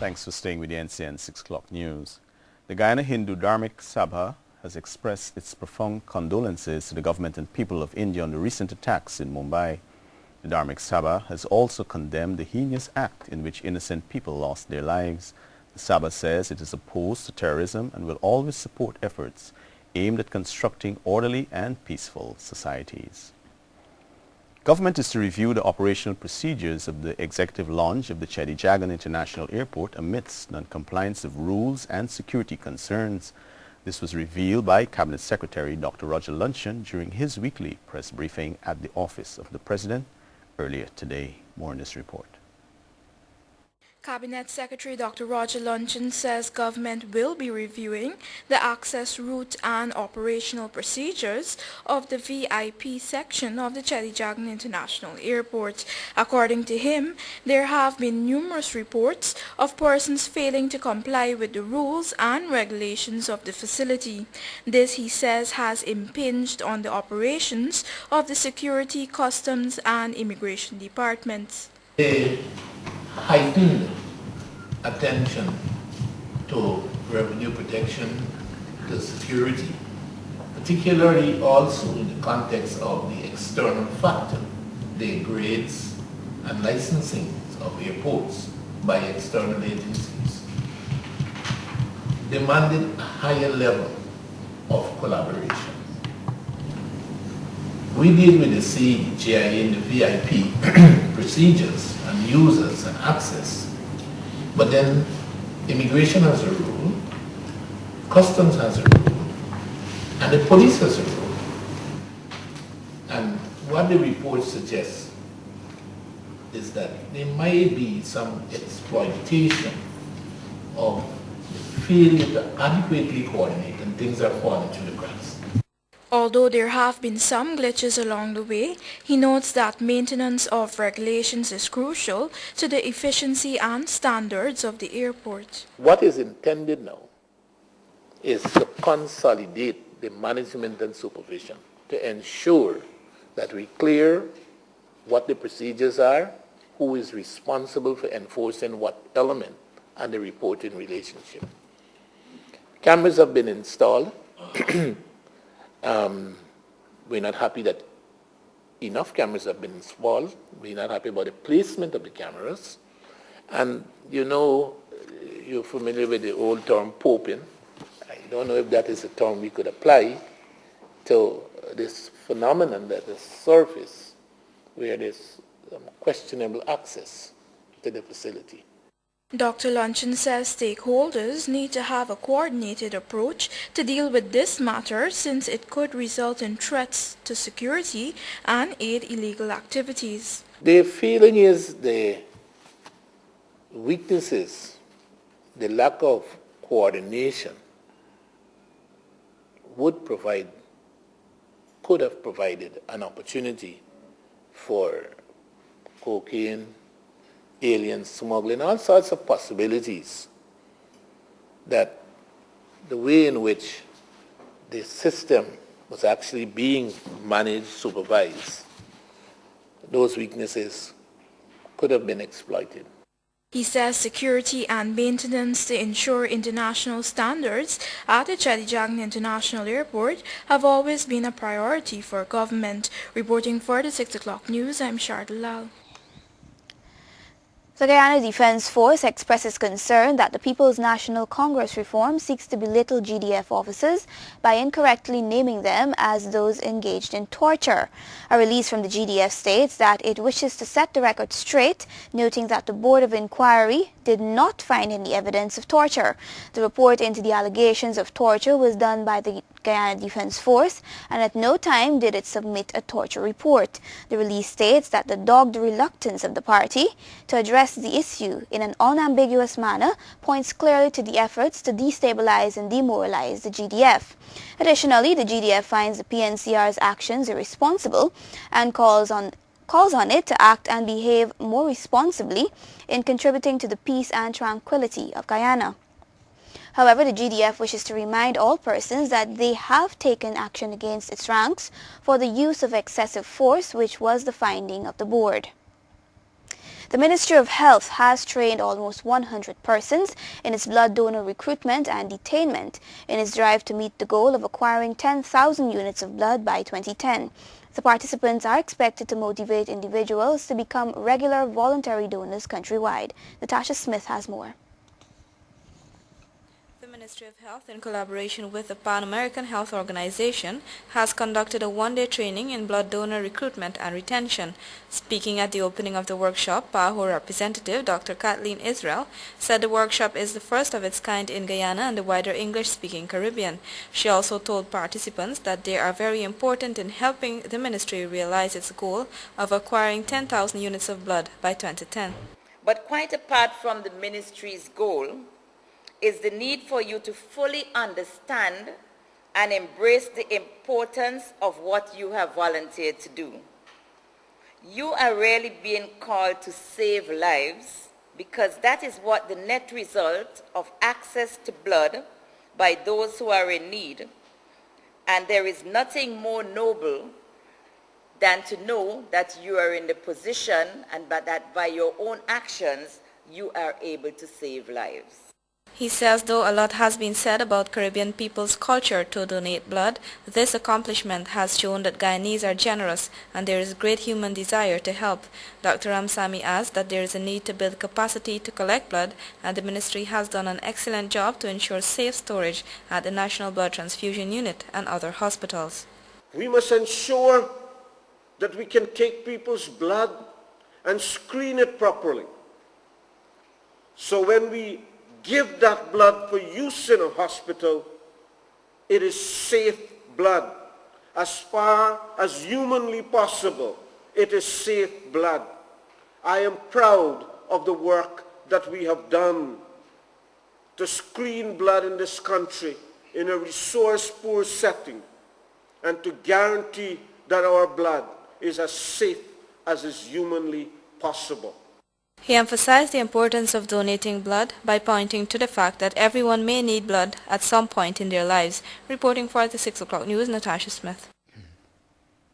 Thanks for staying with the NCN 6 o'clock news. The Guyana Hindu Dharmic Sabha has expressed its profound condolences to the government and people of India on the recent attacks in Mumbai. The Dharmic Sabha has also condemned the heinous act in which innocent people lost their lives. The Sabha says it is opposed to terrorism and will always support efforts aimed at constructing orderly and peaceful societies. Government is to review the operational procedures of the executive launch of the Cheddi Jagan International Airport amidst non-compliance of rules and security concerns. This was revealed by Cabinet Secretary Dr. Roger Luncheon during his weekly press briefing at the office of the President earlier today. More in this report. Cabinet Secretary Dr. Roger Luncheon says government will be reviewing the access route and operational procedures of the VIP section of the Cheddi Jagan International Airport. According to him, there have been numerous reports of persons failing to comply with the rules and regulations of the facility. This, he says, has impinged on the operations of the security, customs and immigration departments. Heightened attention to revenue protection, to security, particularly also in the context of the external factor, the grades and licensing of airports by external agencies, demanded a higher level of collaboration. We deal with the CJIA and the VIP procedures and users and access, but then immigration has a rule, customs has a rule, and the police has a rule. And what the report suggests is that there may be some exploitation of the failure to adequately coordinate, and things are falling through the cracks. Although there have been some glitches along the way, he notes that maintenance of regulations is crucial to the efficiency and standards of the airport. What is intended now is to consolidate the management and supervision to ensure that we clear what the procedures are, who is responsible for enforcing what element, and the reporting relationship. Cameras have been installed. We're not happy that enough cameras have been installed. We're not happy about the placement of the cameras. And you know, you're familiar with the old term poping. I don't know if that is a term we could apply to this phenomenon that has surfaced where there's questionable access to the facility. Dr. Luncheon says stakeholders need to have a coordinated approach to deal with this matter since it could result in threats to security and aid illegal activities. The feeling is the weaknesses, the lack of coordination could have provided an opportunity for cocaine, alien smuggling, all sorts of possibilities, that the way in which the system was actually being managed, supervised, those weaknesses could have been exploited. He says security and maintenance to ensure international standards at the Cheddi Jagan International Airport have always been a priority for government. Reporting for the 6 o'clock news, I'm Shardul Lal. The Guyana Defence Force expresses concern that the People's National Congress reform seeks to belittle GDF officers by incorrectly naming them as those engaged in torture. A release from the GDF states that it wishes to set the record straight, noting that the Board of Inquiry did not find any evidence of torture. The report into the allegations of torture was done by the Guyana Defence Force, and at no time did it submit a torture report. The release states that the dogged reluctance of the party to address the issue in an unambiguous manner points clearly to the efforts to destabilize and demoralize the GDF. Additionally, the GDF finds the PNCR's actions irresponsible and calls on it to act and behave more responsibly in contributing to the peace and tranquility of Guyana. However, the GDF wishes to remind all persons that they have taken action against its ranks for the use of excessive force, which was the finding of the board. The Ministry of Health has trained almost 100 persons in its blood donor recruitment and detainment in its drive to meet the goal of acquiring 10,000 units of blood by 2010. The participants are expected to motivate individuals to become regular voluntary donors countrywide. Natasha Smith has more. The Ministry of Health, in collaboration with the Pan American Health Organization, has conducted a one-day training in blood donor recruitment and retention. Speaking at the opening of the workshop, PAHO representative Dr. Kathleen Israel said the workshop is the first of its kind in Guyana and the wider English-speaking Caribbean. She also told participants that they are very important in helping the ministry realize its goal of acquiring 10,000 units of blood by 2010. But quite apart from the ministry's goal, is the need for you to fully understand and embrace the importance of what you have volunteered to do. You are really being called to save lives, because that is what the net result of access to blood by those who are in need. And there is nothing more noble than to know that you are in the position and that by your own actions you are able to save lives. He says though a lot has been said about Caribbean people's culture to donate blood, this accomplishment has shown that Guyanese are generous and there is great human desire to help. Dr. Ramsamy adds that there is a need to build capacity to collect blood, and the ministry has done an excellent job to ensure safe storage at the National Blood Transfusion Unit and other hospitals. We must ensure that we can take people's blood and screen it properly. So when we give that blood for use in a hospital, it is safe blood. As far as humanly possible, it is safe blood. I am proud of the work that we have done to screen blood in this country in a resource-poor setting and to guarantee that our blood is as safe as is humanly possible. He emphasized the importance of donating blood by pointing to the fact that everyone may need blood at some point in their lives. Reporting for the 6 o'clock news, Natasha Smith.